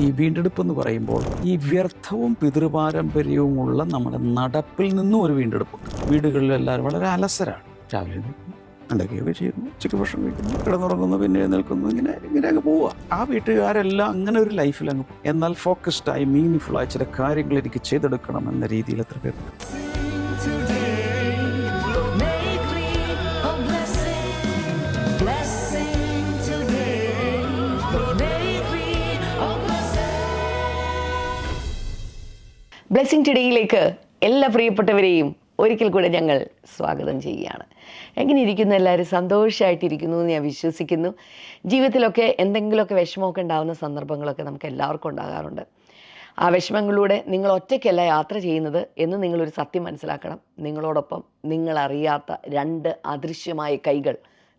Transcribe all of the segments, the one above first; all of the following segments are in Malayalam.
ഈ വീണ്ടെടുപ്പ് എന്ന് പറയുമ്പോൾ ഈ വ്യർത്ഥവും പിതൃപാരമ്പര്യവുമുള്ള നമ്മുടെ നടപ്പിൽ നിന്നും ഒരു വീണ്ടെടുപ്പുണ്ട്. വീടുകളിൽ എല്ലാവരും വളരെ അലസരാണ്. രാവിലെ ഉണ്ടാക്കിയൊക്കെ ചെയ്യുന്നു, ഉച്ചയ്ക്ക് ഭക്ഷണം കഴിക്കുന്നു, കിടന്നുറങ്ങുന്നു, പിന്നെ എഴുന്നേൽക്കുന്നു, ഇങ്ങനെ അങ്ങ് പോവുക. ആ വീട്ടുകാരെല്ലാം അങ്ങനെ ഒരു ലൈഫിൽ അങ്ങ് പോകും. എന്നാൽ ഫോക്കസ്ഡായി മീനിങ്ഫുള്ളായി ചില കാര്യങ്ങൾ എനിക്ക് ചെയ്തെടുക്കണം എന്ന രീതിയിൽ എത്ര പേരുണ്ട്. ബ്ലെസ്സിംഗ് ടുഡേയിലേക്ക് എല്ലാ പ്രിയപ്പെട്ടവരെയും ഒരിക്കൽ കൂടെ ഞങ്ങൾ സ്വാഗതം ചെയ്യുകയാണ്. എങ്ങനെ ഇരിക്കുന്നു? എല്ലാവരും സന്തോഷമായിട്ടിരിക്കുന്നു എന്ന് ഞാൻ വിശ്വസിക്കുന്നു. ജീവിതത്തിലൊക്കെ എന്തെങ്കിലുമൊക്കെ വിഷമമൊക്കെ ഉണ്ടാകുന്ന സന്ദർഭങ്ങളൊക്കെ നമുക്ക് എല്ലാവർക്കും ഉണ്ടാകാറുണ്ട്. ആ വിഷമങ്ങളിലൂടെ നിങ്ങൾ ഒറ്റയ്ക്കല്ല യാത്ര ചെയ്യുന്നത് എന്ന് നിങ്ങളൊരു സത്യം മനസ്സിലാക്കണം. നിങ്ങളോടൊപ്പം നിങ്ങളറിയാത്ത രണ്ട് അദൃശ്യമായ കൈകൾ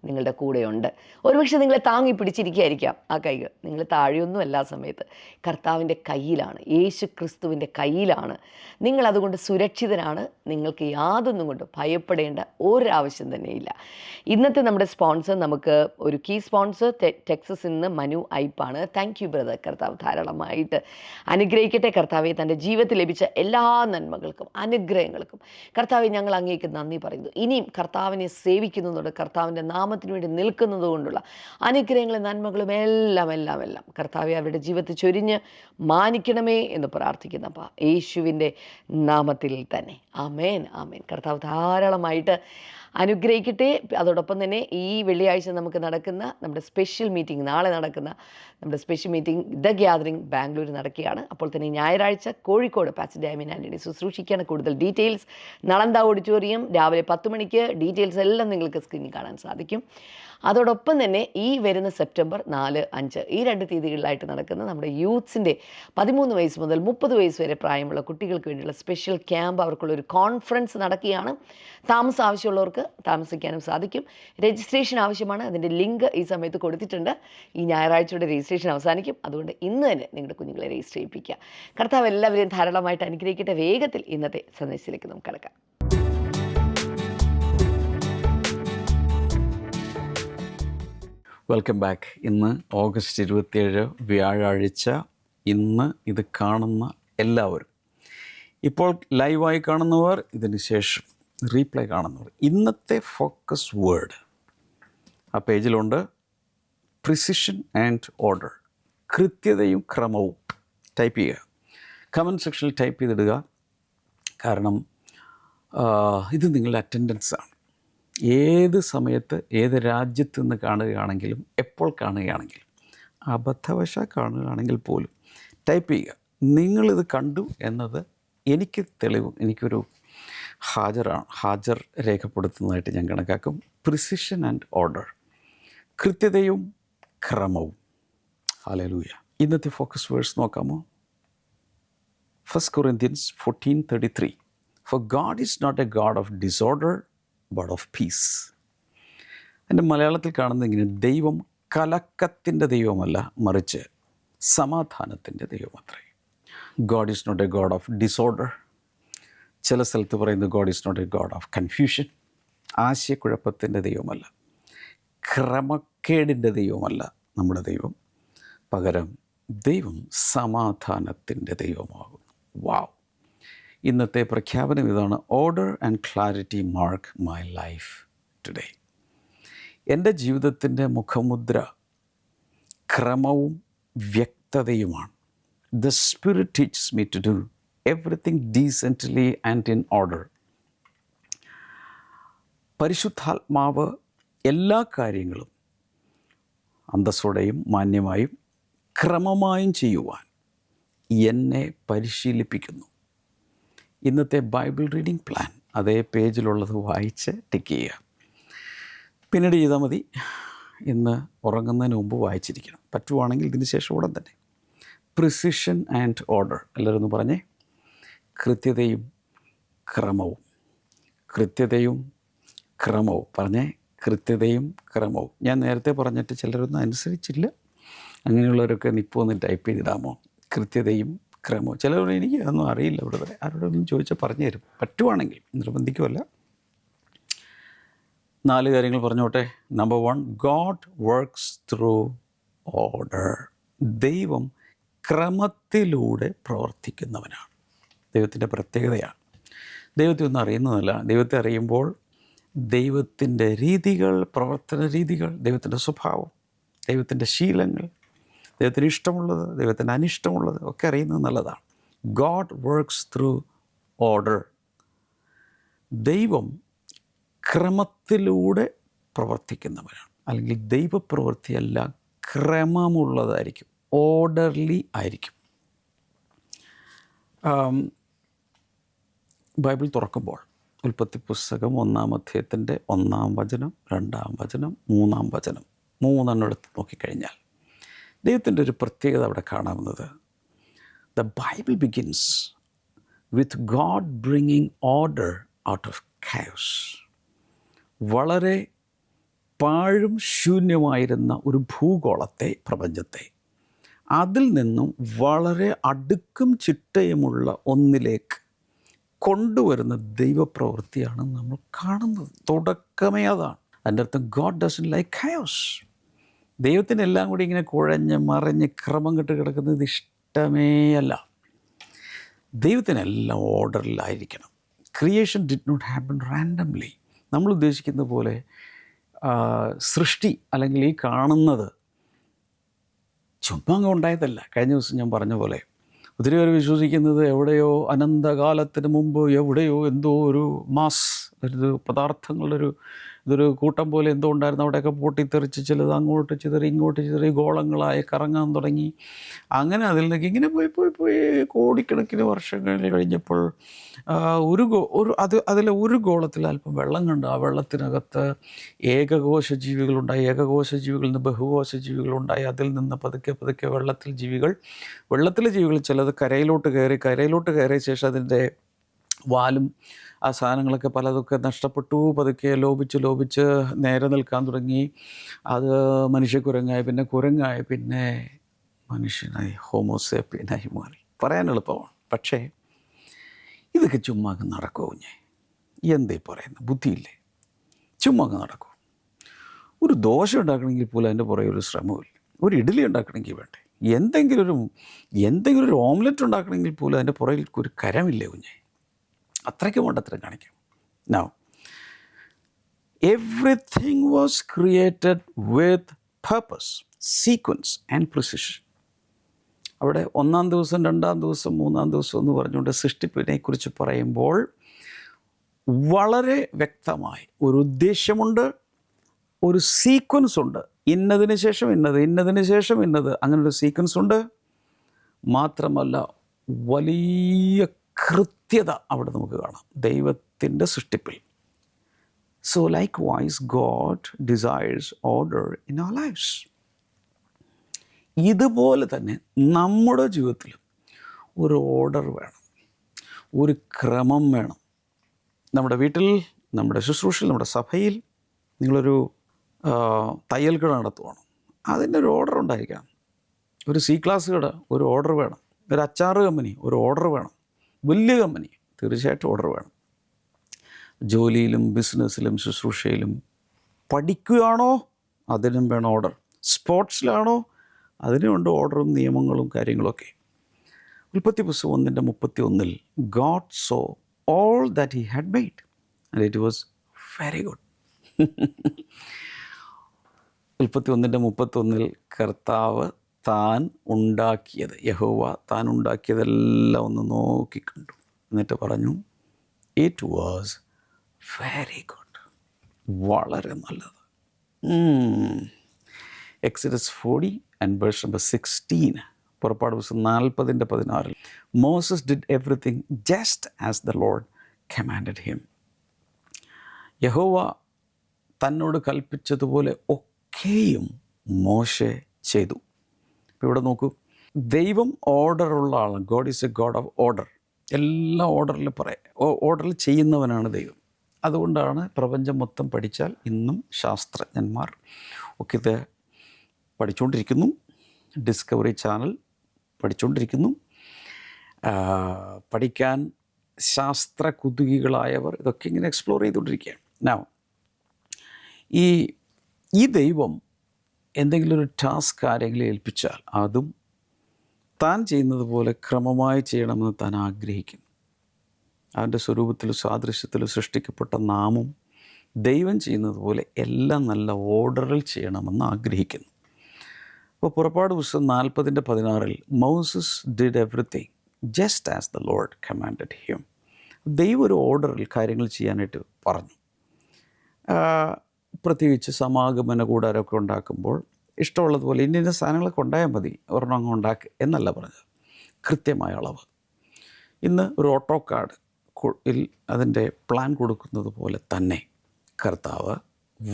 നിങ്ങളുടെ കൂടെയുണ്ട്. ഒരുപക്ഷെ നിങ്ങളെ താങ്ങി പിടിച്ചിരിക്കുകയായിരിക്കാം ആ കൈകൾ. നിങ്ങൾ താഴെയൊന്നും എല്ലാ സമയത്ത് കർത്താവിൻ്റെ കയ്യിലാണ്, യേശു ക്രിസ്തുവിൻ്റെ കയ്യിലാണ്. നിങ്ങളതുകൊണ്ട് സുരക്ഷിതരാണ്. നിങ്ങൾക്ക് യാതൊന്നും കൊണ്ട് ഭയപ്പെടേണ്ട ഒരാവശ്യം തന്നെയില്ല. ഇന്നത്തെ നമ്മുടെ സ്പോൺസർ, നമുക്ക് ഒരു കീ സ്പോൺസർ ടെക്സസിൽ നിന്ന് മനു ഐപ്പാണ്. Thank you brother. കർത്താവ് ധാരാളമായിട്ട് അനുഗ്രഹിക്കട്ടെ. കർത്താവെ, തൻ്റെ ജീവിതത്തിൽ ലഭിച്ച എല്ലാ നന്മകൾക്കും അനുഗ്രഹങ്ങൾക്കും കർത്താവെ ഞങ്ങൾ അങ്ങേക്ക് നന്ദി പറയുന്നു. ഇനിയും കർത്താവിനെ സേവിക്കുന്നതുകൊണ്ട്, കർത്താവിൻ്റെ നാമത്തിന് വേണ്ടി നിൽക്കുന്നത് കൊണ്ടുള്ള അനുഗ്രഹങ്ങളും നന്മകളും എല്ലാം കർത്താവെ അവരുടെ ജീവിതത്തിൽ ചൊരിഞ്ഞ് മാനിക്കണമേ എന്ന് പ്രാർത്ഥിക്കുന്നപ്പോൾ യേശുവിൻ്റെ നാമത്തിൽ തന്നെ ആമേൻ, ആമേൻ. കർത്താവ് ധാരാളമായിട്ട് അനുഗ്രഹിക്കട്ടെ. അതോടൊപ്പം തന്നെ ഈ വെള്ളിയാഴ്ച നമുക്ക് നടക്കുന്ന നമ്മുടെ സ്പെഷ്യൽ മീറ്റിംഗ്, നാളെ നടക്കുന്ന നമ്മുടെ special meeting the gathering Bangalore നടക്കുകയാണ്. അപ്പോൾ തന്നെ ഞായറാഴ്ച കോഴിക്കോട് പാസ്റ്റർ ഡാമിൻ ആൻ്റണി ശുശ്രൂഷിക്കുകയാണ്. കൂടുതൽ ഡീറ്റെയിൽസ് നളന്ദ ഓഡിറ്റോറിയം രാവിലെ 10 മണിക്ക്. ഡീറ്റെയിൽസ് എല്ലാം നിങ്ങൾക്ക് സ്ക്രീനിൽ കാണാൻ സാധിക്കും. അതോടൊപ്പം തന്നെ ഈ വരുന്ന സെപ്റ്റംബർ 4, 5 ഈ 2 തീയതികളിലായിട്ട് നടക്കുന്ന നമ്മുടെ യൂത്ത്സിൻ്റെ 13 വയസ്സ് മുതൽ 30 വയസ്സ് വരെ പ്രായമുള്ള കുട്ടികൾക്ക് വേണ്ടിയുള്ള സ്പെഷ്യൽ ക്യാമ്പ്, അവർക്കുള്ളൊരു കോൺഫറൻസ് നടക്കുകയാണ്. താമസം ആവശ്യമുള്ളവർക്ക് താമസിക്കാനും സാധിക്കും. രജിസ്ട്രേഷൻ ആവശ്യമാണ്. അതിൻ്റെ ലിങ്ക് ഈ സമയത്ത് കൊടുത്തിട്ടുണ്ട്. ഈ ഞായറാഴ്ചയുടെ രജിസ്ട്രേഷൻ അവസാനിക്കും. അതുകൊണ്ട് ഇന്ന് തന്നെ നിങ്ങളുടെ കുഞ്ഞുങ്ങളെ രജിസ്റ്റർ ചെയ്യിപ്പിക്കുക. കർത്താവ് എല്ലാവരെയും ധാരാളമായിട്ട് അനുഗ്രഹിക്കട്ടെ. വേഗത്തിൽ ഇന്നത്തെ സന്ദേശത്തിലേക്ക് നമുക്ക് കടക്കാം. Welcome back. ഇന്ന് ഓഗസ്റ്റ് 27 വ്യാഴാഴ്ച. ഇന്ന് ഇത് കാണുന്ന എല്ലാവരും, ഇപ്പോൾ ലൈവായി കാണുന്നവർ, ഇതിന് ശേഷം റീപ്ലൈ കാണുന്നവർ, ഇന്നത്തെ ഫോക്കസ് വേർഡ് ആ പേജിലുണ്ട്. പ്രിസിഷൻ ആൻഡ് ഓർഡർ, കൃത്യതയും ക്രമവും. ടൈപ്പ് ചെയ്യുക, കമൻറ്റ് സെക്ഷനിൽ ടൈപ്പ് ചെയ്തിടുക. കാരണം ഇത് നിങ്ങളുടെ അറ്റൻഡൻസാണ്. ഏത് സമയത്ത് ഏത് രാജ്യത്ത് നിന്ന് കാണുകയാണെങ്കിലും, എപ്പോൾ കാണുകയാണെങ്കിലും, അബദ്ധവശാൽ കാണുകയാണെങ്കിൽ പോലും ടൈപ്പ് ചെയ്യുക. നിങ്ങളിത് കണ്ടു എന്നത് എനിക്ക് തെളിവ്, എനിക്കൊരു ഹാജർ രേഖപ്പെടുത്തുന്നതായിട്ട് ഞാൻ കണക്കാക്കും. പ്രിസിഷൻ ആൻഡ് ഓർഡർ, കൃത്യതയും ക്രമവും. ഹല്ലേലൂയ. ഇന്നത്തെ ഫോക്കസ് വേഴ്സ് നോക്കാമോ? 1 Corinthians 14:33. For God is not a God of disorder but of peace. എൻ്റെ മലയാളത്തിൽ കാണുന്നത് ഇങ്ങനെ: ദൈവം കലക്കത്തിൻ്റെ ദൈവമല്ല, മറിച്ച് സമാധാനത്തിൻ്റെ ദൈവമത്രേ. God is not a God of disorder. ചില സ്ഥലത്ത് പറയുന്നത് God is not a God of confusion. ആശയക്കുഴപ്പത്തിൻ്റെ ദൈവമല്ല, ക്രമക്കേടിൻ്റെ ദൈവമല്ല നമ്മുടെ ദൈവം. പകരം ദൈവം സമാധാനത്തിൻ്റെ ദൈവമാകുന്നു. വാവ്! ഇന്നത്തെ പ്രഖ്യാപനം ഇതാണ്: order and clarity mark my life today. എൻ്റെ ജീവിതത്തിൻ്റെ മുഖമുദ്ര ക്രമവും വ്യക്തതയുമാണ്. The spirit teaches me to do everything decently and in order. പരിശുദ്ധാത്മാവ് എല്ലാ കാര്യങ്ങളും അന്തസ്സോടെയും മാന്യമായും ക്രമമായും ചെയ്യുവാൻ എന്നെ പരിശീലിപ്പിക്കുന്നു. ഇന്നത്തെ ബൈബിൾ റീഡിംഗ് പ്ലാൻ അതേ പേജിലുള്ളത് വായിച്ച് ടിക്ക് ചെയ്യുക. പിന്നീട് ചെയ്താൽ മതി. ഇന്ന് ഉറങ്ങുന്നതിന് മുമ്പ് വായിച്ചിരിക്കണം. പറ്റുവാണെങ്കിൽ ഇതിന് ശേഷം ഉടൻ തന്നെ. പ്രിസിഷൻ ആൻഡ് ഓർഡർ, എല്ലാവരും ഒന്ന് പറഞ്ഞേ. കൃത്യതയും ക്രമവും, കൃത്യതയും ക്രമവും. പറഞ്ഞേ, കൃത്യതയും ക്രമവും. ഞാൻ നേരത്തെ പറഞ്ഞിട്ട് ചിലരൊന്നും അനുസരിച്ചില്ല. അങ്ങനെയുള്ളവരൊക്കെ ഇപ്പോൾ ഒന്ന് ടൈപ്പ് ചെയ്തിടാമോ? കൃത്യതയും ക്രമവും. ചിലവർ എനിക്ക് അതൊന്നും അറിയില്ല, ഇവിടെ വരെ ആരോടൊന്നും ചോദിച്ചാൽ പറഞ്ഞു തരും, പറ്റുവാണെങ്കിൽ. നിർബന്ധിക്കുമല്ല. 4 കാര്യങ്ങൾ പറഞ്ഞോട്ടെ. Number 1, God works through order. ദൈവം ക്രമത്തിലൂടെ പ്രവർത്തിക്കുന്നവനാണ്. ദൈവത്തിൻ്റെ പ്രത്യേകതയാണ്. ദൈവത്തെ ഒന്നും അറിയുന്നതല്ല. ദൈവത്തെ അറിയുമ്പോൾ ദൈവത്തിൻ്റെ രീതികൾ, പ്രവർത്തന രീതികൾ, ദൈവത്തിൻ്റെ സ്വഭാവം, ദൈവത്തിൻ്റെ ശീലങ്ങൾ, ദൈവത്തിന് ഇഷ്ടമുള്ളത്, ദൈവത്തിന് അനിഷ്ടമുള്ളത് ഒക്കെ അറിയുന്നത് നല്ലതാണ്. God works through order. ദൈവം ക്രമത്തിലൂടെ പ്രവർത്തിക്കുന്നവരാണ്. അല്ലെങ്കിൽ ദൈവപ്രവൃത്തിയെല്ലാം ക്രമമുള്ളതായിരിക്കും, ഓർഡർലി ആയിരിക്കും. ബൈബിൾ തുറക്കുമ്പോൾ ഉൽപ്പത്തി പുസ്തകം 1-ാം അധ്യായത്തിൻ്റെ 1-ാം വചനം, 2-ാം വചനം, 3-ാം വചനം, 3 എടുത്ത് നോക്കിക്കഴിഞ്ഞാൽ ദൈവത്തിൻ്റെ ഒരു പ്രത്യേകത അവിടെ കാണാവുന്നത്, the Bible begins with God bringing order out of chaos. വളരെ പാഴും ശൂന്യമായിരുന്ന ഒരു ഭൂഗോളത്തെ, പ്രപഞ്ചത്തെ, അതിൽ നിന്നും വളരെ അടുക്കും ചിട്ടയുമുള്ള ഒന്നിലേക്ക് കൊണ്ടുവരുന്ന ദൈവപ്രവൃത്തിയാണ് നമ്മൾ കാണുന്നത്. തുടക്കമേ അതാണ്. അതിൻ്റെ അർത്ഥം ഗോഡ് ഡസൻറ്റ് ലൈക്ക് chaos. ദൈവത്തിന് എല്ലാം കൂടി ഇങ്ങനെ കുഴഞ്ഞ് മറിഞ്ഞ് ക്രമം കെട്ട് കിടക്കുന്നത് ഇഷ്ടമേ അല്ല. ദൈവത്തിനെല്ലാം ഓർഡറിലായിരിക്കണം. Creation did not happen randomly. നമ്മൾ ഉദ്ദേശിക്കുന്ന പോലെ സൃഷ്ടി അല്ലെങ്കിൽ ഈ കാണുന്നത് ചുമ്മാ അങ്ങ് ഉണ്ടായതല്ല. കഴിഞ്ഞ ദിവസം ഞാൻ പറഞ്ഞ പോലെ ഒത്തിരി പേർ വിശ്വസിക്കുന്നത് എവിടെയോ അനന്തകാലത്തിന് മുമ്പ് എവിടെയോ എന്തോ ഒരു മാസ്, ഒരു പദാർത്ഥങ്ങളുടെ ഇതൊരു കൂട്ടം പോലെ എന്തോ ഉണ്ടായിരുന്നു. അവിടെയൊക്കെ പൊട്ടിത്തെറിച്ച് ചിലത് അങ്ങോട്ട് ചിതറി ഇങ്ങോട്ട് ചിതറി ഗോളങ്ങളായി കറങ്ങാൻ തുടങ്ങി. അങ്ങനെ അതിൽ നിന്നൊക്കെ ഇങ്ങനെ പോയി കോടിക്കണക്കിന് വർഷങ്ങൾ കഴിഞ്ഞപ്പോൾ അതിലെ ഒരു ഗോളത്തിൽ അല്പം വെള്ളം കണ്ട് ആ വെള്ളത്തിനകത്ത് ഏകകോശ ജീവികളുണ്ടായി. ഏകകോശ ജീവികളിൽ നിന്ന് ബഹുകോശ ജീവികളുണ്ടായി. അതിൽ നിന്ന് പതുക്കെ വെള്ളത്തിലെ ജീവികൾ ചിലത് കരയിലോട്ട് കയറിയ ശേഷം അതിൻ്റെ വാലും ആ സാധനങ്ങളൊക്കെ പലതൊക്കെ നഷ്ടപ്പെട്ടു. പതുക്കെ ലോപിച്ച് നേരെ നിൽക്കാൻ തുടങ്ങി. അത് മനുഷ്യക്കുരങ്ങായി, പിന്നെ കുരങ്ങായി, പിന്നെ മനുഷ്യനായി, ഹോമോസേപ്പിയനായി മാറി. പറയാൻ എളുപ്പമാണ്. പക്ഷേ ഇതൊക്കെ ചുമ്മാ അങ്ങ് നടക്കുമോ? കുഞ്ഞേ, എന്തേ പറയുന്നത്? ബുദ്ധിയില്ലേ? ചുമ്മാ അങ്ങ് നടക്കും. ഒരു ദോശ ഉണ്ടാക്കണമെങ്കിൽ പോലും അതിൻ്റെ പുറകെ ഒരു ശ്രമമില്ല. ഒരു ഇഡ്ഡലി ഉണ്ടാക്കണമെങ്കിൽ വേണ്ടേ? എന്തെങ്കിലും ഒരു ഓംലെറ്റ് ഉണ്ടാക്കണമെങ്കിൽ പോലും അതിൻ്റെ പുറകിൽ ഒരു കരമില്ലേ കുഞ്ഞേ? അത്രയ്ക്ക് വേണ്ടത്ര കാണിക്കും. Now everything was created with purpose, sequence and precision. അവിടെ 1-ാം ദിവസം, 2-ാം ദിവസം, 3-ാം ദിവസം എന്ന് പറഞ്ഞുകൊണ്ട് സൃഷ്ടിപ്പിനെക്കുറിച്ച് പറയുമ്പോൾ വളരെ വ്യക്തമായി ഒരു ഉദ്ദേശ്യമുണ്ട്, ഒരു സീക്വൻസ് ഉണ്ട്. ഇന്നതിന് ശേഷം ഇന്നത്, അങ്ങനൊരു സീക്വൻസ് ഉണ്ട്. മാത്രമല്ല വലിയ കൃത്യത അവിടെ നമുക്ക് കാണാം ദൈവത്തിൻ്റെ സൃഷ്ടിപ്പിൽ. So likewise God desires order in our lives. ഇതുപോലെ തന്നെ നമ്മുടെ ജീവിതത്തിലും ഒരു ഓർഡർ വേണം, ഒരു ക്രമം വേണം. നമ്മുടെ വീട്ടിൽ, നമ്മുടെ ശുശ്രൂഷയിൽ, നമ്മുടെ സഭയിൽ നിങ്ങളൊരു തയ്യൽ കട നടത്തുവാണ്, അതിൻ്റെ ഒരു ഓർഡർ ഉണ്ടായിരിക്കണം. ഒരു C ക്ലാസ് കട, ഒരു ഓർഡർ വേണം. ഒരു അച്ചാറ് കമ്പനി, ഒരു ഓർഡർ വേണം. വലിയ കമ്പനി, തീർച്ചയായിട്ടും ഓർഡർ വേണം. ജോലിയിലും ബിസിനസ്സിലും ശുശ്രൂഷയിലും പഠിക്കുകയാണോ, അതിനും വേണം ഓർഡർ. സ്പോർട്സിലാണോ, അതിനുമുണ്ട് ഓർഡറും നിയമങ്ങളും കാര്യങ്ങളൊക്കെ. ഉൽപ്പത്തി പുസ്തകം 1:31 God saw all that he had made and it was very good. ഉൽപ്പത്തി 1:31 കർത്താവ് താൻ ഉണ്ടാക്കിയത്, യഹോവ താൻ ഉണ്ടാക്കിയതെല്ലാം ഒന്ന് നോക്കിക്കണ്ടു. എന്നിട്ട് പറഞ്ഞു ഇറ്റ് വാസ് വെരി ഗുഡ്, വളരെ നല്ലത്. Exodus 40 and verse number 16. പുറപ്പാട് പുസ്തകം 40:16 Moses did everything just as the Lord commanded him. യഹോവ തന്നോട് കൽപ്പിച്ചതുപോലെ ഒക്കെയും മോശെ ചെയ്തു. ഇവിടെ നോക്കൂ, ദൈവം ഓർഡറുള്ള ആളാണ്. God is A God of order. എല്ലാ ഓർഡറിൽ ചെയ്യുന്നവനാണ് ദൈവം. അതുകൊണ്ടാണ് പ്രപഞ്ചം മൊത്തം പഠിച്ചാൽ ഇന്നും ശാസ്ത്രജ്ഞന്മാർ ഒക്കെ ഇത് പഠിച്ചുകൊണ്ടിരിക്കുന്നു. Discovery channel പഠിച്ചുകൊണ്ടിരിക്കുന്നു. പഠിക്കാൻ ശാസ്ത്ര കുതുകികളായവർ ഇതൊക്കെ ഇങ്ങനെ എക്സ്പ്ലോർ ചെയ്തുകൊണ്ടിരിക്കുകയാണ്. നൗ ഈ ദൈവം എന്തെങ്കിലും ഒരു ടാസ്ക് ആരെങ്കിലും ഏൽപ്പിച്ചാൽ അതും താൻ ചെയ്യുന്നത് പോലെ ക്രമമായി ചെയ്യണമെന്ന് താൻ ആഗ്രഹിക്കുന്നു. അവൻ്റെ സ്വരൂപത്തിലും സാദൃശ്യത്തിലും സൃഷ്ടിക്കപ്പെട്ട നാമും ദൈവം ചെയ്യുന്നത് പോലെ എല്ലാം നല്ല ഓർഡറിൽ ചെയ്യണമെന്ന് ആഗ്രഹിക്കുന്നു. അപ്പോൾ പുറപ്പാട് പുസ്തകം 40:16 Moses did everything just as the Lord commanded him. ദൈവം ഒരു ഓർഡറിൽ കാര്യങ്ങൾ ചെയ്യാനായിട്ട് പറഞ്ഞു. പ്രത്യേകിച്ച് സമാഗമന കൂടാരമൊക്കെ ഉണ്ടാക്കുമ്പോൾ ഇഷ്ടമുള്ളതുപോലെ ഇന്ന സാധനങ്ങളൊക്കെ ഉണ്ടായാൽ മതി, ഒരെണ്ണം അങ്ങ് ഉണ്ടാക്കുക എന്നല്ല പറഞ്ഞത്. കൃത്യമായ അളവ്. ഇന്ന് ഒരു ഓട്ടോ കാർഡ് അതിൻ്റെ പ്ലാൻ കൊടുക്കുന്നത് പോലെ തന്നെ കർത്താവ്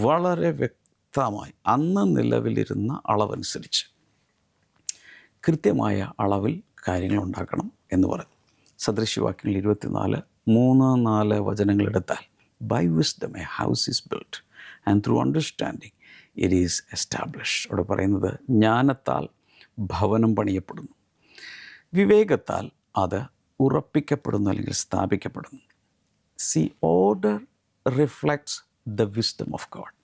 വളരെ വ്യക്തമായി അന്ന് നിലവിലിരുന്ന അളവനുസരിച്ച് കൃത്യമായ അളവിൽ കാര്യങ്ങൾ ഉണ്ടാക്കണം എന്ന് പറഞ്ഞു. സദൃശ്യവാക്യങ്ങൾ 24:3-4 വചനങ്ങളെടുത്താൽ by wisdom a house is built and through understanding it is established. അവിടെ പറയുന്നത് ജ്ഞാനത്താൽ ഭവനം പണിയപ്പെടുന്നു, വിവേകത്താൽ അത് ഉറപ്പിക്കപ്പെടുന്നു അല്ലെങ്കിൽ സ്ഥാപിക്കപ്പെടുന്നു. See order reflects the wisdom of God.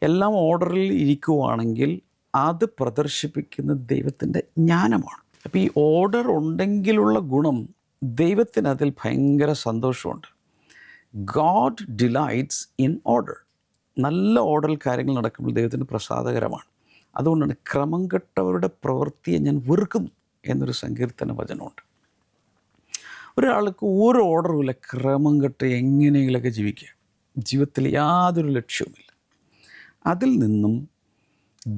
എല്ലാം ഓർഡറിൽ ഇരിക്കുവാണെങ്കിൽ അത് പ്രദർശിപ്പിക്കുന്ന ദൈവത്തിൻ്റെ ജ്ഞാനമാണ്. അപ്പോൾ ഈ ഓർഡർ ഉണ്ടെങ്കിലുള്ള ഗുണം ദൈവത്തിന് അതിൽ ഭയങ്കര സന്തോഷമുണ്ട്. God delights in order. നല്ല ഓർഡറിൽ കാര്യങ്ങൾ നടക്കുമ്പോൾ ദൈവത്തിന് പ്രസാദകരമാണ്. അതുകൊണ്ടാണ് ക്രമം കെട്ടവരുടെ പ്രവൃത്തിയെ ഞാൻ വെറുക്കുന്നു എന്നൊരു സങ്കീർത്തന വചനമുണ്ട്. ഒരാൾക്ക് ഒരു ഓർഡറുമില്ല, ക്രമം കെട്ട് എങ്ങനെയെങ്കിലുമൊക്കെ ജീവിക്കുക, ജീവിതത്തിൽ യാതൊരു ലക്ഷ്യവുമില്ല. അതിൽ നിന്നും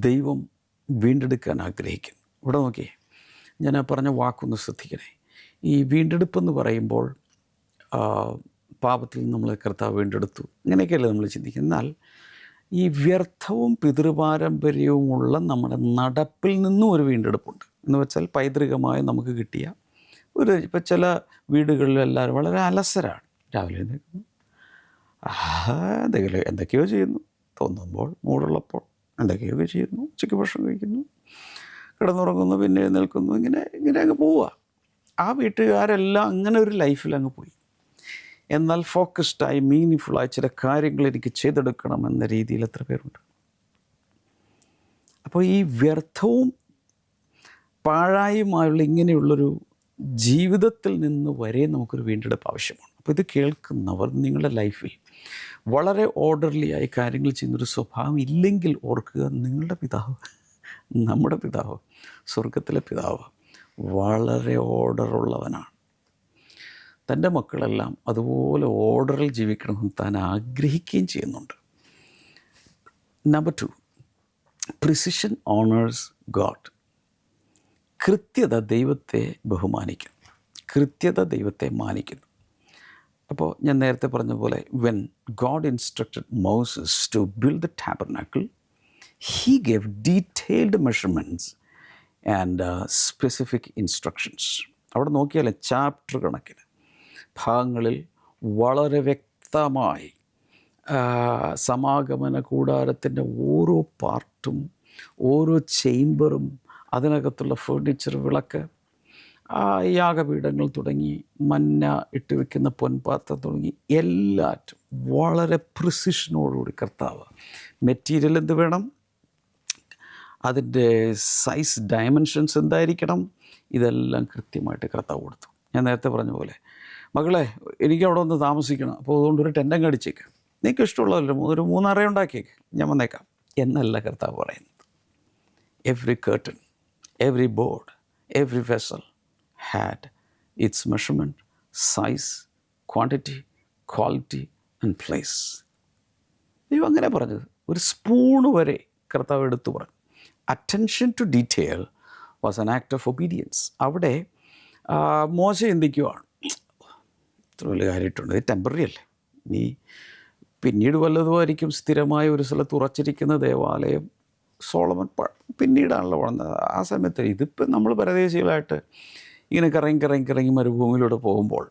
ദൈവം വീണ്ടെടുക്കാൻ ആഗ്രഹിക്കുന്നു. ഇവിടെ നോക്കിയേ, ഞാൻ പറഞ്ഞ വാക്കൊന്ന് ശ്രദ്ധിക്കണേ. ഈ വീണ്ടെടുപ്പെന്ന് പറയുമ്പോൾ പാപത്തിൽ നിന്ന് നമ്മളെ കർത്താവ് വീണ്ടെടുത്തു, അങ്ങനെയൊക്കെയല്ലേ നമ്മൾ ചിന്തിക്കുന്നത്. എന്നാൽ ഈ വ്യർത്ഥവും പിതൃപാരമ്പര്യവുമുള്ള നമ്മുടെ നടപ്പിൽ നിന്നും ഒരു വീണ്ടെടുപ്പുണ്ട്. എന്ന് വെച്ചാൽ പൈതൃകമായി നമുക്ക് കിട്ടിയ ഇപ്പോൾ ചില വീടുകളിൽ എല്ലാവരും വളരെ അലസരാണ്. രാവിലെ എഴുന്നേൽക്കുന്നു, എന്തൊക്കെയോ ചെയ്യുന്നു, തോന്നുമ്പോൾ മൂടുള്ളപ്പോൾ എന്തൊക്കെയൊക്കെ ചെയ്യുന്നു, ഉച്ചയ്ക്ക് ഭക്ഷണം കഴിക്കുന്നു, കിടന്നുറങ്ങുന്നു, പിന്നെ എഴുന്നേൽക്കുന്നു, ഇങ്ങനെ അങ്ങ് പോവുക. ആ വീട്ടുകാരെല്ലാം അങ്ങനെ ഒരു ലൈഫിൽ അങ്ങ് പോയി. എന്നാൽ ഫോക്കസ്ഡായി മീനിങ്ഫുള്ളായി ചില കാര്യങ്ങൾ എനിക്ക് ചെയ്തെടുക്കണം എന്ന രീതിയിൽ എത്ര പേരുണ്ട്? അപ്പോൾ ഈ വ്യർത്ഥവും പാഴായുമായുള്ള ഇങ്ങനെയുള്ളൊരു ജീവിതത്തിൽ നിന്ന് വരെ നമുക്കൊരു വീണ്ടെടുപ്പ് ആവശ്യമാണ്. അപ്പോൾ ഇത് കേൾക്കുന്നവർ നിങ്ങളുടെ ലൈഫിൽ വളരെ ഓർഡർലി ആയി കാര്യങ്ങൾ ചെയ്യുന്നൊരു സ്വഭാവം ഇല്ലെങ്കിൽ ഓർക്കുക, നിങ്ങളുടെ പിതാവ്, നമ്മുടെ പിതാവ്, സ്വർഗത്തിലെ പിതാവ് വളരെ ഓർഡറുള്ളവനാണ്. തൻ്റെ മക്കളെല്ലാം അതുപോലെ ഓർഡറിൽ ജീവിക്കണമെന്ന് താൻ ആഗ്രഹിക്കുകയും ചെയ്യുന്നുണ്ട്. Number 2, precision honours God. കൃത്യത ദൈവത്തെ ബഹുമാനിക്കുന്നു, കൃത്യത ദൈവത്തെ മാനിക്കുന്നു. അപ്പോൾ ഞാൻ നേരത്തെ പറഞ്ഞ പോലെ when God instructed Moses to build the tabernacle, he gave detailed measurements and specific instructions. അവിടെ നോക്കിയാൽ ചാപ്റ്റർ കണക്കിന് ഭാഗങ്ങളിൽ വളരെ വ്യക്തമായി സമാഗമന കൂടാരത്തിൻ്റെ ഓരോ പാർട്ടും ഓരോ ചേംബറും അതിനകത്തുള്ള ഫേർണിച്ചർ, വിളക്ക്, യാഗപീഠങ്ങൾ തുടങ്ങി മന്ന ഇട്ട് വയ്ക്കുന്ന പൊൻപാത്രം തുടങ്ങി എല്ലാറ്റും വളരെ പ്രിസിഷനോടുകൂടി കർത്താവ്, മെറ്റീരിയൽ എന്ത് വേണം, അതിൻ്റെ സൈസ് ഡയമെൻഷൻസ് എന്തായിരിക്കണം, ഇതെല്ലാം കൃത്യമായിട്ട് കർത്താവ് കൊടുത്തു. ഞാൻ നേരത്തെ പറഞ്ഞ പോലെ, മകളെ എനിക്ക് അവിടെ ഒന്ന് താമസിക്കണം, അപ്പോൾ അതുകൊണ്ട് ഒരു ടെൻ്റ് അങ്ങ് അടിച്ചേക്ക്, നിങ്ങൾക്ക് ഇഷ്ടമുള്ളതല്ലോ, ഒരു 3 അറ ഉണ്ടാക്കിയേക്ക്, ഞാൻ വന്നേക്കാം എന്നല്ല കർത്താവ് പറയുന്നത്. Every curtain, every board, every vessel had its measurement, size, quantity, quality and place. ദൈവം അങ്ങനെ പറഞ്ഞത്. ഒരു സ്പൂണ് വരെ കർത്താവ് എടുത്തു പറഞ്ഞു. Attention to detail was an act of obedience. അവിടെ മോശ ചിന്തിക്കുവാണ്, ഇത്ര വലിയ കാര്യമായിട്ടുണ്ട്, ഇത് ടെമ്പററി അല്ലേ, നീ പിന്നീട് വല്ലതുമായിരിക്കും. സ്ഥിരമായ ഒരു സ്ഥലത്ത് ഉറച്ചിരിക്കുന്ന ദേവാലയം സോളമൻ പിന്നീടാണല്ലോ വളർന്നത്. ആ സമയത്ത് ഇതിപ്പോൾ നമ്മൾ പരദേശികളായിട്ട് ഇങ്ങനെ കറങ്ങി മരുഭൂമിയിലൂടെ പോകുമ്പോൾ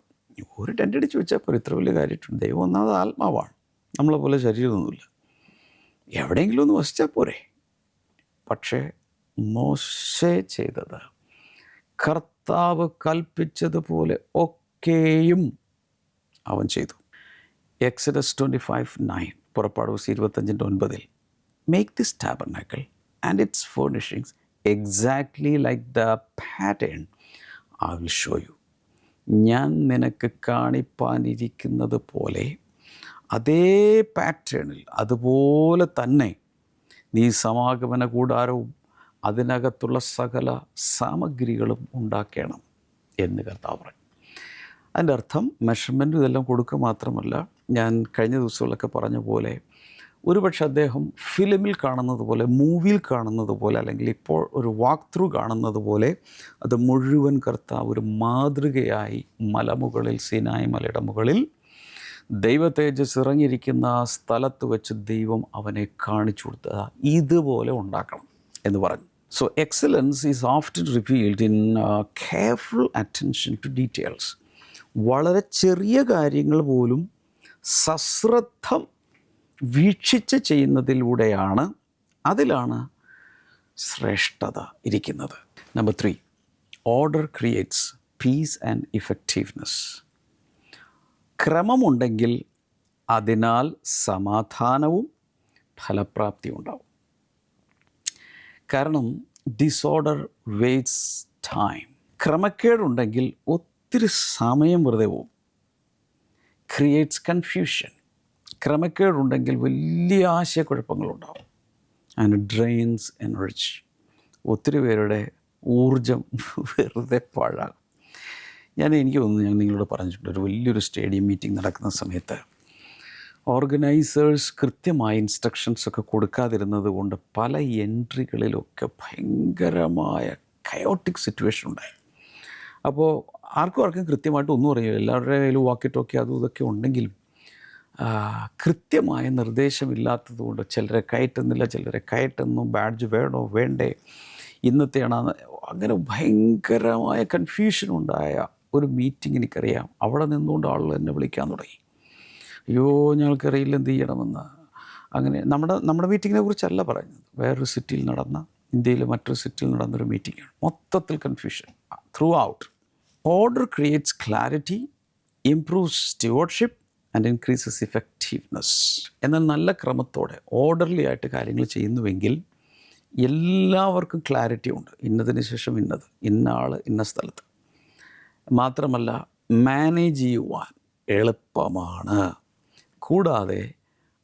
ഒരു ടെൻ്റ് അടിച്ച് വെച്ചാൽ പോലും ഇത്ര വലിയ കാര്യമായിട്ടുണ്ട്. ദൈവം ഒന്നാമത് ആത്മാവാണ്, നമ്മളെ പോലെ ശരീരമൊന്നുമില്ല. എവിടെയെങ്കിലും ഒന്ന് വസിച്ചാൽ പോരെ. പക്ഷേ മോശെ ചെയ്തത് കർത്താവ് കൽപ്പിച്ചതുപോലെ ഒക്കെയും അവൻ ചെയ്തു. എക്സഡസ് 25:9, പുറപ്പാട് 25:9, make this tabernacle and its furnishings exactly like the pattern I will show you. ഞാൻ നിനക്ക് കാണിപ്പാനിരിക്കുന്നത് പോലെ അതേ പാറ്റേണിൽ അതുപോലെ തന്നെ നീ സമാഗമന കൂടാരവും അതിനകത്തുള്ള സകല സാമഗ്രികളും ഉണ്ടാക്കണം എന്ന് കർത്താവ് പറഞ്ഞു. അതിൻ്റെ അർത്ഥം മെഷർമെൻറ്റും ഇതെല്ലാം കൊടുക്കുക മാത്രമല്ല, ഞാൻ കഴിഞ്ഞ ദിവസങ്ങളിലൊക്കെ പറഞ്ഞ പോലെ ഒരുപക്ഷെ അദ്ദേഹം ഫിലിമിൽ കാണുന്നത് പോലെ, മൂവിയിൽ കാണുന്നത് പോലെ, അല്ലെങ്കിൽ ഇപ്പോൾ ഒരു വാക്ക് ത്രൂ കാണുന്നത് പോലെ അത് മുഴുവൻ കർത്താവ് ഒരു മാതൃകയായി മലമുകളിൽ, സീനായി മലയുടെ മുകളിൽ ദൈവ തേജസ് ഇറങ്ങിയിരിക്കുന്ന ആ സ്ഥലത്ത് വെച്ച് ദൈവം അവനെ കാണിച്ചു കൊടുത്തത് ഇതുപോലെ ഉണ്ടാക്കണം എന്ന് പറഞ്ഞു. So excellence is often revealed in careful attention to details. വളരെ ചെറിയ കാര്യങ്ങൾ പോലും സശ്രദ്ധം വീക്ഷിച്ച് ചെയ്യുന്നതിലൂടെയാണ്, അതിലാണ് ശ്രേഷ്ഠത ഇരിക്കുന്നത്. Number 3, order creates peace and effectiveness. ക്രമമുണ്ടെങ്കിൽ അതിനാൽ സമാധാനവും ഫലപ്രാപ്തിയും ഉണ്ടാവും. കാരണം ഡിസോർഡർ വേറ്റ്സ് ടൈം. ക്രമക്കേടുണ്ടെങ്കിൽ ഒത്തിരി സമയം വെറുതെ പോവും. Creates confusion. ക്രമക്കേടുണ്ടെങ്കിൽ വലിയ ആശയക്കുഴപ്പങ്ങളുണ്ടാവും. And drains energy. ഒത്തിരി പേരുടെ ഊർജം വെറുതെ പാഴാകും. എനിക്ക് തോന്നുന്നു, ഞാൻ നിങ്ങളോട് പറഞ്ഞിട്ടുണ്ട്, ഒരു വലിയൊരു സ്റ്റേഡിയം മീറ്റിംഗ് നടക്കുന്ന സമയത്ത് ഓർഗനൈസേഴ്സ് കൃത്യമായ ഇൻസ്ട്രക്ഷൻസൊക്കെ കൊടുക്കാതിരുന്നത് കൊണ്ട് പല എൻട്രികളിലൊക്കെ ഭയങ്കരമായ കയോട്ടിക് സിറ്റുവേഷൻ ഉണ്ടായി. അപ്പോൾ ആർക്കും കൃത്യമായിട്ട് ഒന്നും അറിയില്ല. എല്ലാവരുടെ കയ്യിലും വാക്കി ടോക്കി അതും ഇതൊക്കെ ഉണ്ടെങ്കിലും കൃത്യമായ നിർദ്ദേശമില്ലാത്തത് കൊണ്ട് ചിലരെ കയറ്റുന്നില്ല, ചിലരെ കയറ്റുന്നു, ബാഡ്ജ് വേണോ വേണ്ടേ, ഇന്നത്തെയാണ്, അങ്ങനെ ഭയങ്കരമായ കൺഫ്യൂഷൻ ഉണ്ടായ ഒരു മീറ്റിംഗ് എനിക്കറിയാം. അവിടെ നിന്നുകൊണ്ട് ആളുകൾ എന്നെ വിളിക്കാൻ തുടങ്ങി, അയ്യോ ഞങ്ങൾക്കറിയില്ല എന്ത് ചെയ്യണമെന്ന്. അങ്ങനെ നമ്മുടെ മീറ്റിങ്ങിനെ കുറിച്ചല്ല പറയുന്നത്, വേറൊരു സിറ്റിയിൽ നടന്ന, ഇന്ത്യയിലെ മറ്റൊരു സിറ്റിയിൽ നടന്നൊരു മീറ്റിംഗാണ്. മൊത്തത്തിൽ confusion throughout. Order creates clarity, improves stewardship and increases effectiveness. എന്നാൽ നല്ല ക്രമത്തോടെ ഓർഡർലി ആയിട്ട് കാര്യങ്ങൾ ചെയ്യുന്നുവെങ്കിൽ എല്ലാവർക്കും ക്ലാരിറ്റി ഉണ്ട്. ഇന്നതിന് ശേഷം ഇന്നത്, ഇന്ന ആൾ ഇന്ന സ്ഥലത്ത്. മാത്രമല്ല മാനേജ് ചെയ്യുവാൻ എളുപ്പമാണ്. കൂടാതെ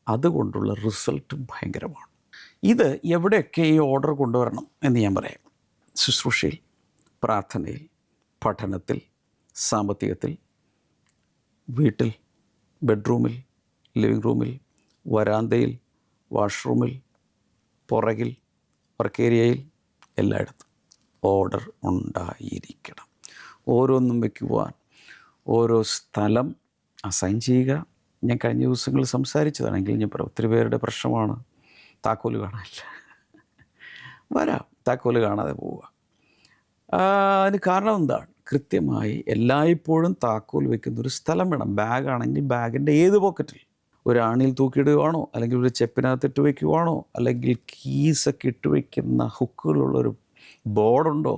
അതുകൊണ്ടുള്ള റിസൾട്ടും ഭയങ്കരമാണ്. ഇത് എവിടെയൊക്കെ ഈ ഓർഡർ കൊണ്ടുവരണം എന്ന് ഞാൻ പറയാം. ശുശ്രൂഷയിൽ, പ്രാർത്ഥനയിൽ, പഠനത്തിൽ, സാമ്പത്തികത്തിൽ, വീട്ടിൽ, ബെഡ്റൂമിൽ, ലിവിങ് റൂമിൽ, വരാന്തയിൽ, വാഷ്റൂമിൽ, പുറകിൽ, വർക്ക് ഏരിയയിൽ, എല്ലായിടത്തും ഓർഡർ ഉണ്ടായിരിക്കണം. ഓരോന്നും വയ്ക്കുവാൻ ഓരോ സ്ഥലം അസൈൻ ചെയ്യുക. ഞാൻ കഴിഞ്ഞ ദിവസങ്ങളിൽ സംസാരിച്ചതാണെങ്കിൽ ഞാൻ ഒത്തിരി പേരുടെ പ്രശ്നമാണ് താക്കോല് കാണാനില്ല. വരാം, താക്കോല് കാണാതെ പോവുക. അതിന് കാരണം എന്താണ്? കൃത്യമായി എല്ലായ്പ്പോഴും താക്കോൽ വയ്ക്കുന്നൊരു സ്ഥലം വേണം. ബാഗാണെങ്കിൽ ബാഗിൻ്റെ ഏത് പോക്കറ്റിൽ, ഒരു ആണിയിൽ തൂക്കിയിടുകയാണോ, അല്ലെങ്കിൽ ഒരു ചെപ്പിനകത്ത് ഇട്ട് വയ്ക്കുവാണോ, അല്ലെങ്കിൽ കീസൊക്കെ ഇട്ട് വയ്ക്കുന്ന ഹുക്കുകളുള്ളൊരു ബോർഡുണ്ടോ,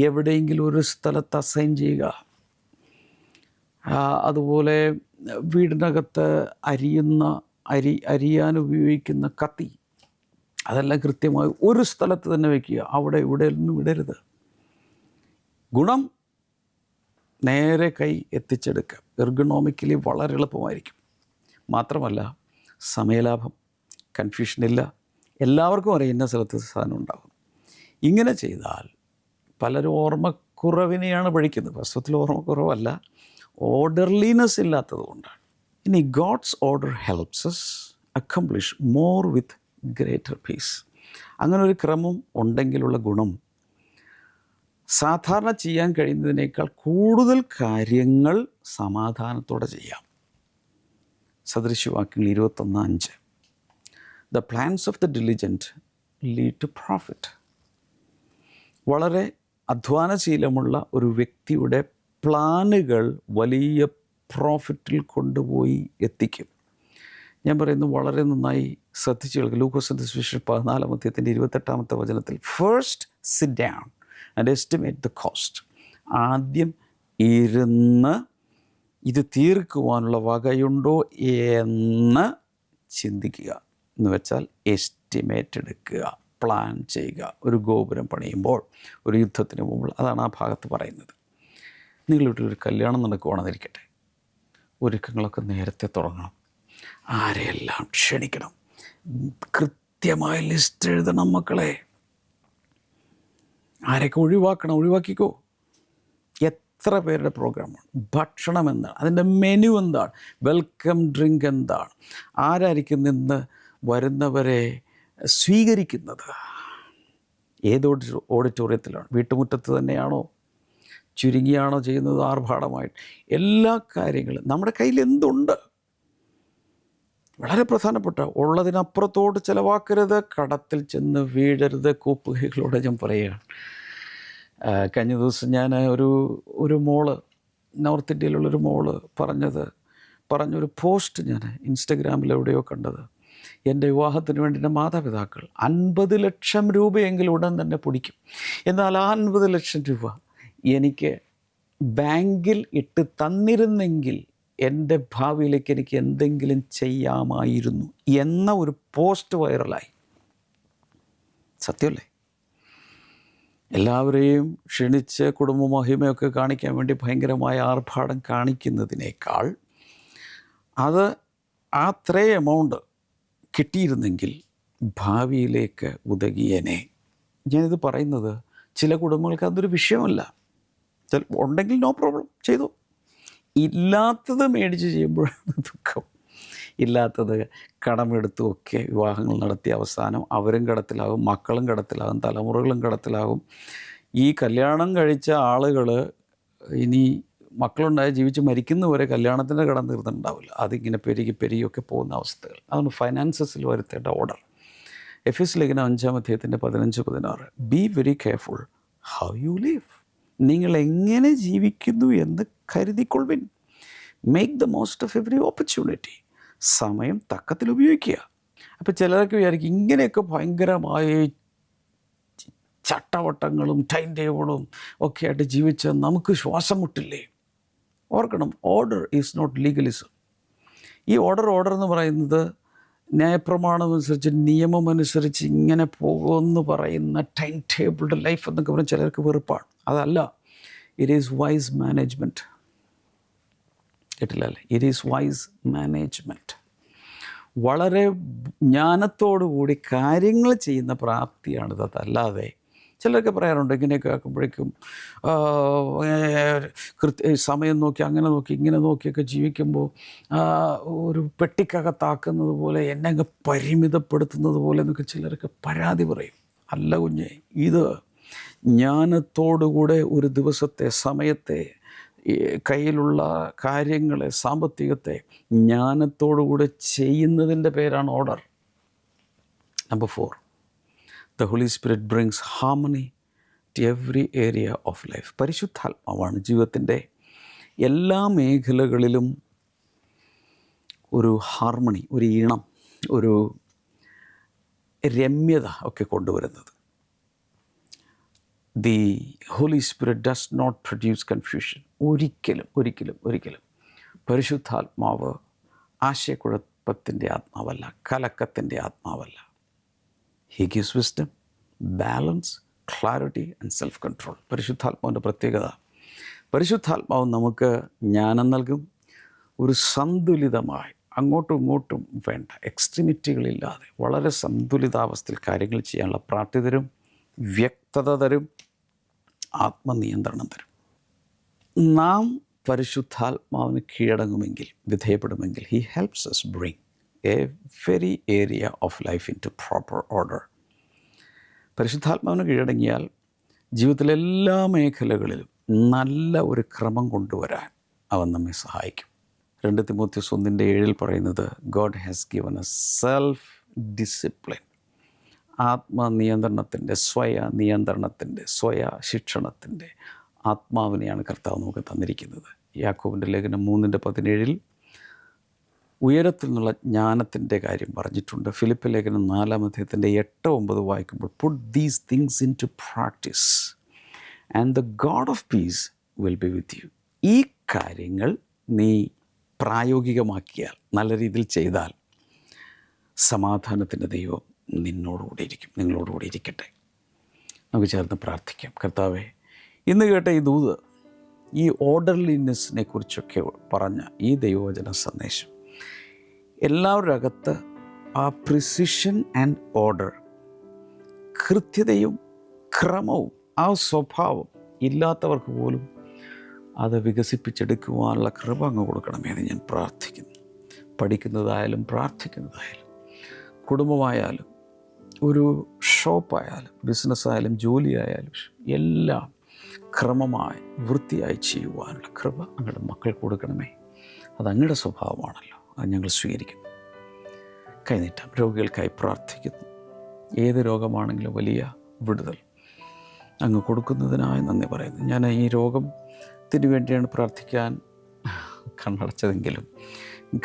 എവിടെയെങ്കിലും ഒരു സ്ഥലത്ത് അസൈൻ ചെയ്യുക. അതുപോലെ വീടിനകത്ത് അരിയാൻ ഉപയോഗിക്കുന്ന കത്തി, അതെല്ലാം കൃത്യമായി ഒരു സ്ഥലത്ത് തന്നെ വയ്ക്കുക. അവിടെ ഇവിടെ ഒന്നും ഇടരുത്. ഗുണം നേരെ കൈ എത്തിച്ചെടുക്കുക. എർഗണോമിക്കലി വളരെ എളുപ്പമായിരിക്കും. മാത്രമല്ല സമയലാഭം, കൺഫ്യൂഷനില്ല. എല്ലാവർക്കും അറിയാം ഇന്ന സ്ഥലത്ത് സാധനം ഉണ്ടാകും. ഇങ്ങനെ ചെയ്താൽ പലരും ഓർമ്മക്കുറവിനെയാണ് പഴിക്കുന്നത്. വാസ്തവത്തിൽ ഓർമ്മക്കുറവല്ല, ഓർഡർലിനെസ് ഇല്ലാത്തത് കൊണ്ടാണ്. ഇനി God's order helps us accomplish more with greater peace. അങ്ങനെ ഒരു ക്രമം ഉണ്ടെങ്കിലുള്ള ഗുണം, സാധാരണ ചെയ്യാൻ കഴിയുന്നതിനേക്കാൾ കൂടുതൽ കാര്യങ്ങൾ സമാധാനത്തോടെ ചെയ്യാം. സദൃശവാക്യങ്ങൾ 21:5. The plans of the diligent lead to profit. വളരെ അധ്വാനശീലമുള്ള ഒരു വ്യക്തിയുടെ പ്ലാനുകൾ വലിയ പ്രോഫിറ്റിൽ കൊണ്ടുപോയി എത്തിക്കും. ഞാൻ പറയുന്നു, വളരെ നന്നായി ശ്രദ്ധിച്ചു കേൾക്കുക. ലൂക്കോസിന്റെ സുവിശേഷം 14-ാം അധ്യായത്തിൻ്റെ 28-ാമത്തെ വചനത്തിൽ, first sit down and estimate the cost. ആദ്യം ഇരുന്ന് ഇത് തീർക്കുവാനുള്ള വകയുണ്ടോ എന്ന് ചിന്തിക്കുക. എന്ന് വെച്ചാൽ എസ്റ്റിമേറ്റ് എടുക്കുക. പ്ലാൻ ചെയ്യുക. ഒരു ഗോപുരം പണിയുമ്പോൾ, ഒരു യുദ്ധത്തിന് മുമ്പ്, അതാണ് ആ ഭാഗത്ത് പറയുന്നത്. നിങ്ങളുടെ വീട്ടിലൊരു കല്യാണം നടക്കുകയാണെന്നിരിക്കട്ടെ, ഒരുക്കങ്ങളൊക്കെ നേരത്തെ തുടങ്ങണം. ആരെയെല്ലാം ക്ഷണിക്കണം, കൃത്യമായ ലിസ്റ്റ് എഴുതണം മക്കളെ. ആരെയൊക്കെ ഒഴിവാക്കിക്കോ. എത്ര പേരുടെ പ്രോഗ്രാമാണ്, ഭക്ഷണം എന്താണ്, അതിൻ്റെ മെനു എന്താണ്, വെൽക്കം ഡ്രിങ്ക് എന്താണ്, ആരായിരിക്കും നിന്ന് വരുന്നവരെ സ്വീകരിക്കുന്നത്, ഏത് ഓഡിറ്റോറിയത്തിലാണ്, വീട്ടുമുറ്റത്ത് തന്നെയാണോ, ചുരുങ്ങിയാണോ ചെയ്യുന്നത്, ആർഭാടമായിട്ട്, എല്ലാ കാര്യങ്ങളും നമ്മുടെ കയ്യിൽ എന്തുണ്ട്, വളരെ പ്രധാനപ്പെട്ട, ഉള്ളതിനപ്പുറത്തോട്ട് ചിലവാക്കരുത്, കടത്തിൽ ചെന്ന് വീഴരുത്. കൂപ്പുകൈകളോടെ ഞാൻ പറയുകയാണ്. കഴിഞ്ഞ ദിവസം ഞാൻ ഒരു മോള്, നോർത്ത് ഇന്ത്യയിലുള്ളൊരു മോള് പറഞ്ഞൊരു പോസ്റ്റ് ഞാൻ ഇൻസ്റ്റഗ്രാമിൽ എവിടെയോ കണ്ടത്. എൻ്റെ വിവാഹത്തിന് വേണ്ടി എൻ്റെ മാതാപിതാക്കൾ 50 ലക്ഷം രൂപയെങ്കിലും ഉടൻ തന്നെ പിടിക്കും. എന്നാൽ ആ 50 ലക്ഷം രൂപ എനിക്ക് ബാങ്കിൽ ഇട്ട് തന്നിരുന്നെങ്കിൽ എൻ്റെ ഭാവിയിലേക്ക് എനിക്ക് എന്തെങ്കിലും ചെയ്യാമായിരുന്നു എന്ന ഒരു പോസ്റ്റ് വൈറലായി. സത്യമല്ലേ? എല്ലാവരെയും ക്ഷണിച്ച് കുടുംബമഹിമയൊക്കെ കാണിക്കാൻ വേണ്ടി ഭയങ്കരമായ ആർഭാടം കാണിക്കുന്നതിനേക്കാൾ അത് അത്രേ എമൗണ്ട് കിട്ടിയിരുന്നെങ്കിൽ ഭാവിയിലേക്ക് ഉതകിയേനെ. ഞാനിത് പറയുന്നത് ചില കുടുംബങ്ങൾക്ക് അതൊരു വിഷയമല്ല. ഉണ്ടെങ്കിൽ നോ പ്രോബ്ലം, ചെയ്തു. ഇല്ലാത്തത് മേടിച്ച് ചെയ്യുമ്പോഴാണ് ദുഃഖം. ഇല്ലാത്തത് കടമെടുത്തുമൊക്കെ വിവാഹങ്ങൾ നടത്തിയ അവസാനം അവരും കടത്തിലാകും, മക്കളും കടത്തിലാകും, തലമുറകളും കടത്തിലാകും. ഈ കല്യാണം കഴിച്ച ആളുകൾ ഇനി മക്കളുണ്ടായി ജീവിച്ച് മരിക്കുന്നവരെ കല്യാണത്തിൻ്റെ കടം തീർന്നിട്ടുണ്ടാവില്ല. അതിങ്ങനെ പെരുകിയൊക്കെ പോകുന്ന അവസ്ഥകൾ. അതാണ് ഫൈനാൻസസിൽ വരുത്തേണ്ട ഓർഡർ. എഫെസ്യ ലേഖനം 5-ാം അധ്യായത്തിൻ്റെ 15-16. Be very careful how you live. നിങ്ങൾ എങ്ങനെ ജീവിക്കുന്നു എന്ന് കരുതിക്കൊള്ളുവിൻ. Make the most of every opportunity. സമയം തക്കത്തിൽ ഉപയോഗിക്കുക. അപ്പോൾ ചിലരൊക്കെ വിചാരിക്കും ഇങ്ങനെയൊക്കെ ഭയങ്കരമായ ചട്ടവട്ടങ്ങളും ടൈം ടേബിളും ഒക്കെ ആയിട്ട് ജീവിച്ച് നമുക്ക് ശ്വാസം മുട്ടില്ലേ? ഓർക്കണം, ഓർഡർ ഈസ് നോട്ട് ലീഗലിസം. ഈ ഓർഡർ എന്ന് പറയുന്നത് ന്യായപ്രമാണം അനുസരിച്ച്, നിയമമനുസരിച്ച് ഇങ്ങനെ പോകുമെന്ന് പറയുന്ന ടൈം ടേബിളുടെ ലൈഫ് എന്നൊക്കെ പറഞ്ഞാൽ ചിലർക്ക് വെറുപ്പാണ്. അതല്ല, ഇറ്റ് ഈസ് വൈസ് മാനേജ്മെൻറ്റ്. കേട്ടില്ലല്ലേ? It is wise management. വളരെ ജ്ഞാനത്തോടുകൂടി കാര്യങ്ങൾ ചെയ്യുന്ന പ്രാപ്തിയാണിത്. അതല്ലാതെ ചിലരൊക്കെ പറയാറുണ്ട് ഇങ്ങനെയൊക്കെ ആക്കുമ്പോഴേക്കും സമയം നോക്കി അങ്ങനെ നോക്കി ഇങ്ങനെ നോക്കിയൊക്കെ ജീവിക്കുമ്പോൾ ഒരു പെട്ടിക്കകത്താക്കുന്നത് പോലെ, എന്നെ അങ്ങ് പരിമിതപ്പെടുത്തുന്നത് പോലെ എന്നൊക്കെ ചിലരൊക്കെ പരാതി പറയും. അല്ല കുഞ്ഞെ, ഇത് ജ്ഞാനത്തോടുകൂടെ ഒരു ദിവസത്തെ സമയത്തെ, കയ്യിലുള്ള കാര്യങ്ങളെ, സാമ്പത്തികത്തെ ജ്ഞാനത്തോടുകൂടെ ചെയ്യുന്നതിൻ്റെ പേരാണ് order. Number 4, the Holy Spirit brings harmony to every area of life. പരിശുദ്ധാത്മാവാണ് ജീവിതത്തിൻ്റെ എല്ലാ മേഖലകളിലും ഒരു ഹാർമണി, ഒരു ഈണം, ഒരു രമ്യത ഒക്കെ കൊണ്ടുവരുന്നത്. The Holy Spirit does not produce confusion. ഒരിക്കലും പരിശുദ്ധാത്മാവ് ആശയക്കുഴപ്പത്തിൻ്റെ ആത്മാവല്ല, കലക്കത്തിൻ്റെ ആത്മാവല്ല. He gives wisdom, balance, clarity and self control. പരിശുദ്ധാത്മാവിൻ്റെ പ്രത്യേകത, പരിശുദ്ധാത്മാവ് നമുക്ക് ജ്ഞാനം നൽകും. ഒരു സന്തുലിതമായി, അങ്ങോട്ടും ഇങ്ങോട്ടും വേണ്ട എക്സ്ട്രീമിറ്റികളില്ലാതെ വളരെ സന്തുലിതാവസ്ഥയിൽ കാര്യങ്ങൾ ചെയ്യാനുള്ള പ്രാപ്തി തരും, വ്യക്തത തരും, ആത്മനിയന്ത്രണം തരും. നാം പരിശുദ്ധാത്മാവിന് കീഴടങ്ങുമെങ്കിൽ, വിധേയപ്പെടുമെങ്കിൽ, he helps us bring every area of life into proper order. പരിശുദ്ധാത്മാവിന് കീഴടങ്ങിയാൽ ജീവിതത്തിലെ എല്ലാ മേഖലകളിലും നല്ല ഒരു ക്രമം കൊണ്ടുവരാൻ അവൻ നമ്മെ സഹായിക്കും. 2 തിമോത്തിയോസ് 1:7 പറയുന്നത്, God has given a self discipline. ആത്മനിയന്ത്രണത്തിൻ്റെ, സ്വയ ശിക്ഷണത്തിൻ്റെ ആത്മാവിനെയാണ് കർത്താവ് നമുക്ക് തന്നിരിക്കുന്നത്. യാക്കോബിൻ്റെ ലേഖനം 3:17 ഉയരത്തിൽ നിന്നുള്ള ജ്ഞാനത്തിൻ്റെ കാര്യം പറഞ്ഞിട്ടുണ്ട്. ഫിലിപ്പ് ലേഖനം 4-ാം അധ്യായത്തിൻ്റെ 8-9 വായിക്കുമ്പോൾ, put these things into practice and the God of peace will be with you. ഈ കാര്യങ്ങൾ നീ പ്രായോഗികമാക്കിയാൽ, നല്ല രീതിയിൽ ചെയ്താൽ, സമാധാനത്തിൻ്റെ ദൈവം നിന്നോടുകൂടി ഇരിക്കും, നിങ്ങളോടുകൂടി ഇരിക്കട്ടെ. നമുക്ക് ചേർന്ന് പ്രാർത്ഥിക്കാം. കർത്താവേ, ഇന്ന് കേട്ട ഈ ദൂത്, ഈ ഓർഡർലിനെസ്സിനെ കുറിച്ചൊക്കെ പറഞ്ഞ ഈ ദൈവവചന സന്ദേശം എല്ലാവരുടെ അകത്ത് ആ പ്രിസിഷൻ ആൻഡ് ഓർഡർ, കൃത്യതയും ക്രമവും ആ സ്വഭാവം ഇല്ലാത്തവർക്ക് പോലും അത് വികസിപ്പിച്ചെടുക്കുവാനുള്ള കൃപ അങ്ങ് കൊടുക്കണമേ എന്ന് ഞാൻ പ്രാർത്ഥിക്കുന്നു. പഠിക്കുന്നതായാലും പ്രാർത്ഥിക്കുന്നതായാലും, കുടുംബമായാലും, ഒരു ഷോപ്പായാലും, ബിസിനസ്സായാലും, ജോലിയായാലും എല്ലാം ക്രമമായി വൃത്തിയായി ചെയ്യുവാനുള്ള കൃപ അങ്ങയുടെ മക്കൾ കൊടുക്കണമേ. അത് അങ്ങയുടെ സ്വഭാവമാണല്ലോ, അത് ഞങ്ങൾ സ്വീകരിക്കുന്നു. കൈനീട്ടാം. രോഗികൾക്കായി പ്രാർത്ഥിക്കുന്നു. ഏത് രോഗമാണെങ്കിലും വലിയ വിടുതൽ അങ്ങ് കൊടുക്കുന്നതിനായി നന്ദി പറയുന്നു. ഞാൻ ഈ രോഗത്തിന് വേണ്ടിയാണ് പ്രാർത്ഥിക്കാൻ കണ്ണടച്ചതെങ്കിലും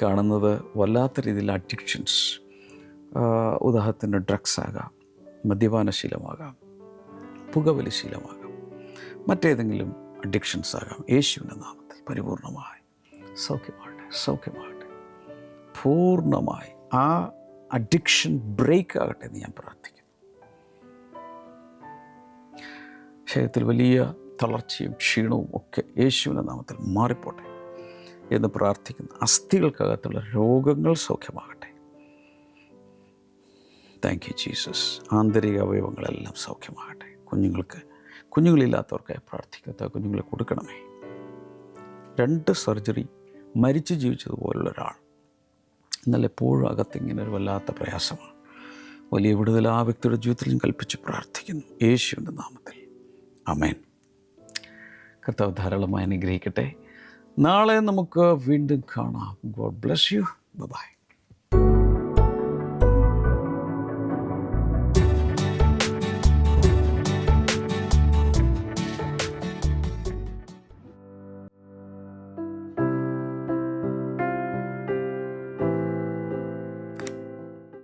കാണുന്നത് വല്ലാത്ത രീതിയിൽ അഡിക്ഷൻസ്, ഉദാഹരണത്തിന് ഡ്രഗ്സ് ആകാം, മദ്യപാനശീലമാകാം, പുകവലി ശീലമാകാം, മറ്റേതെങ്കിലും അഡിക്ഷൻസ് ആകാം. യേശുവിൻ്റെ നാമത്തിൽ പരിപൂർണമായി സൗഖ്യമാകട്ടെ, സൗഖ്യമാകട്ടെ. പൂർണ്ണമായി ആ അഡിക്ഷൻ ബ്രേക്ക് ആകട്ടെ എന്ന് ഞാൻ പ്രാർത്ഥിക്കുന്നു. ശരീരത്തിൽ വലിയ തളർച്ചയും ക്ഷീണവും ഒക്കെ യേശുവിൻ്റെ നാമത്തിൽ മാറിപ്പോട്ടെ എന്ന് പ്രാർത്ഥിക്കുന്നു. അസ്ഥികൾക്കകത്തുള്ള രോഗങ്ങൾ സൗഖ്യമാകട്ടെ. Thank you Jesus. ആന്തരിക അവയവങ്ങളെല്ലാം സൗഖ്യമാകട്ടെ. കുഞ്ഞുങ്ങളില്ലാത്തവർക്കായി പ്രാർത്ഥിക്കാത്ത കുഞ്ഞുങ്ങളെ കൊടുക്കണമേ. 2 സർജറി മരിച്ചു ജീവിച്ചതുപോലുള്ള ഒരാൾ എന്നാൽ എപ്പോഴും അകത്തിങ്ങനെ ഒരു വല്ലാത്ത പ്രയാസമാണ്. വലിയ വിടുതൽ ആ വ്യക്തിയുടെ ജീവിതത്തിൽ ഞാൻ കൽപ്പിച്ച് പ്രാർത്ഥിക്കുന്നു യേശുവിൻ്റെ നാമത്തിൽ. ആമേൻ. കർത്താവ് ധാരാളമായി അനുഗ്രഹിക്കട്ടെ. നാളെ നമുക്ക് വീണ്ടും കാണാം. God bless you. ബൈ.